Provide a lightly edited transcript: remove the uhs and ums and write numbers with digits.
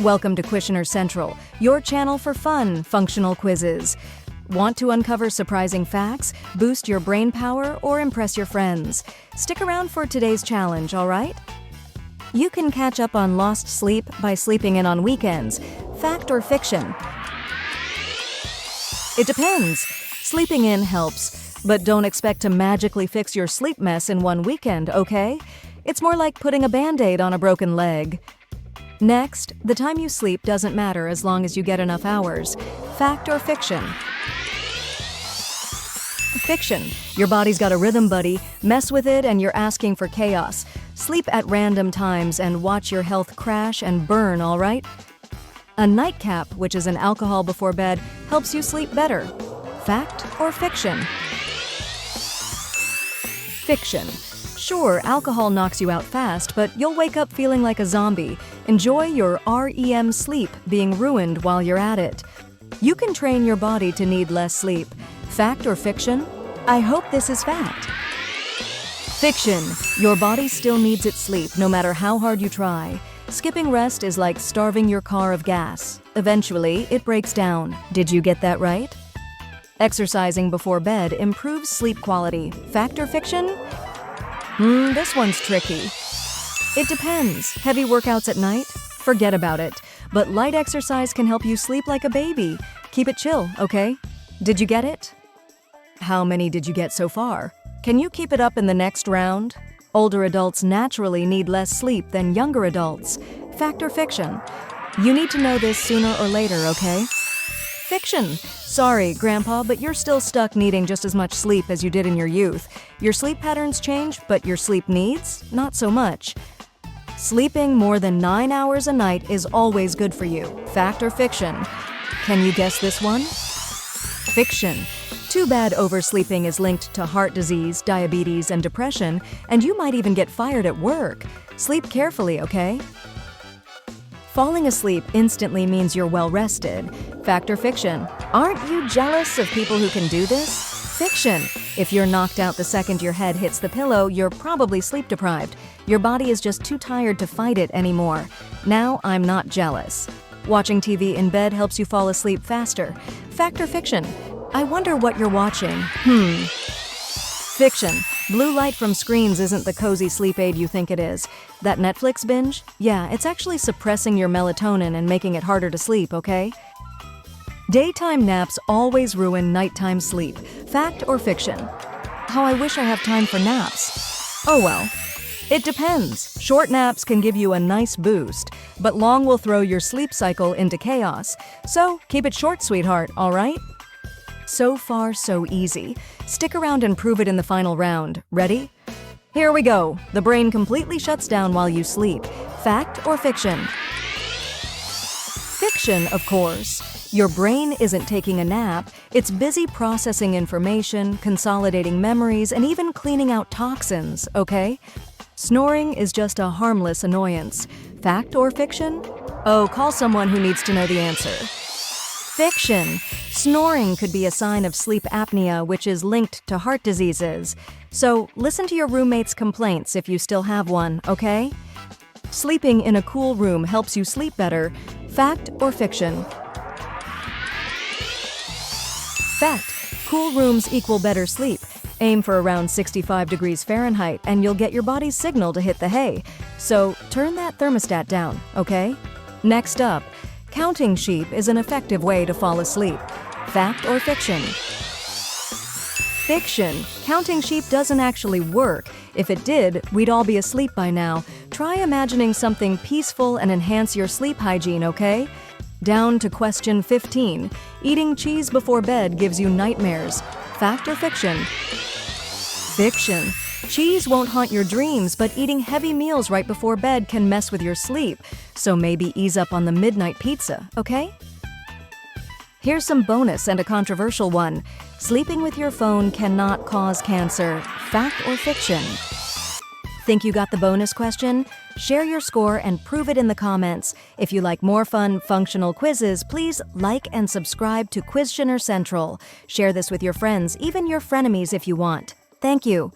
Welcome to Questioner Central, your channel for fun, functional quizzes. Want to uncover surprising facts, boost your brain power, or impress your friends? Stick around for today's challenge, all right? You can catch up on lost sleep by sleeping in on weekends. Fact or fiction? It depends. Sleeping in helps, but don't expect to magically fix your sleep mess in one weekend, okay? It's more like putting a Band-Aid on a broken leg. Next, the time you sleep doesn't matter as long as you get enough hours. Fact or fiction? Fiction. Your body's got a rhythm, buddy. Mess with it and you're asking for chaos. Sleep at random times and watch your health crash and burn, all right? A nightcap, which is an alcohol before bed, helps you sleep better. Fact or fiction? Fiction. Sure, alcohol knocks you out fast, but you'll wake up feeling like a zombie. Enjoy your REM sleep being ruined while you're at it. You can train your body to need less sleep. Fact or fiction? I hope this is fact. Fiction. Your body still needs its sleep no matter how hard you try. Skipping rest is like starving your car of gas. Eventually, it breaks down. Did you get that right? Exercising before bed improves sleep quality. Fact or fiction? This one's tricky. It depends. Heavy workouts at night? Forget about it. But light exercise can help you sleep like a baby. Keep it chill, okay? Did you get it? How many did you get so far? Can you keep it up in the next round? Older adults naturally need less sleep than younger adults. Fact or fiction? You need to know this sooner or later, okay? Fiction. Sorry, Grandpa, but you're still stuck needing just as much sleep as you did in your youth. Your sleep patterns change, but your sleep needs? Not so much. Sleeping more than 9 hours a night is always good for you. Fact or fiction? Can you guess this one? Fiction. Too bad oversleeping is linked to heart disease, diabetes, and depression, and you might even get fired at work. Sleep carefully, okay? Falling asleep instantly means you're well rested. Fact or fiction? Aren't you jealous of people who can do this? Fiction. If you're knocked out the second your head hits the pillow, you're probably sleep deprived. Your body is just too tired to fight it anymore. Now, I'm not jealous. Watching TV in bed helps you fall asleep faster. Fact or fiction? I wonder what you're watching. Fiction. Blue light from screens isn't the cozy sleep aid you think it is. That Netflix binge? Yeah, it's actually suppressing your melatonin and making it harder to sleep, okay? Daytime naps always ruin nighttime sleep. Fact or fiction? How I wish I have time for naps. Oh well. It depends. Short naps can give you a nice boost, but long will throw your sleep cycle into chaos. So keep it short, sweetheart, all right? So far, so easy. Stick around and prove it in the final round. Ready? Here we go. The brain completely shuts down while you sleep. Fact or fiction? Fiction, of course. Your brain isn't taking a nap. It's busy processing information, consolidating memories, and even cleaning out toxins, okay? Snoring is just a harmless annoyance. Fact or fiction? Oh, call someone who needs to know the answer. Fiction. Snoring could be a sign of sleep apnea, which is linked to heart diseases. So listen to your roommate's complaints if you still have one, okay? Sleeping in a cool room helps you sleep better. Fact or fiction? Fact. Cool rooms equal better sleep. Aim for around 65 degrees Fahrenheit and you'll get your body's signal to hit the hay. So turn that thermostat down, okay? Next up, counting sheep is an effective way to fall asleep. Fact or fiction? Fiction. Counting sheep doesn't actually work. If it did, we'd all be asleep by now. Try imagining something peaceful and enhance your sleep hygiene, okay? Down to question 15. Eating cheese before bed gives you nightmares. Fact or fiction? Fiction. Cheese won't haunt your dreams, but eating heavy meals right before bed can mess with your sleep. So maybe ease up on the midnight pizza, okay? Here's some bonus and a controversial one. Sleeping with your phone cannot cause cancer. Fact or fiction? Think you got the bonus question? Share your score and prove it in the comments. If you like more fun, functional quizzes, please like and subscribe to Questioner Central. Share this with your friends, even your frenemies if you want. Thank you.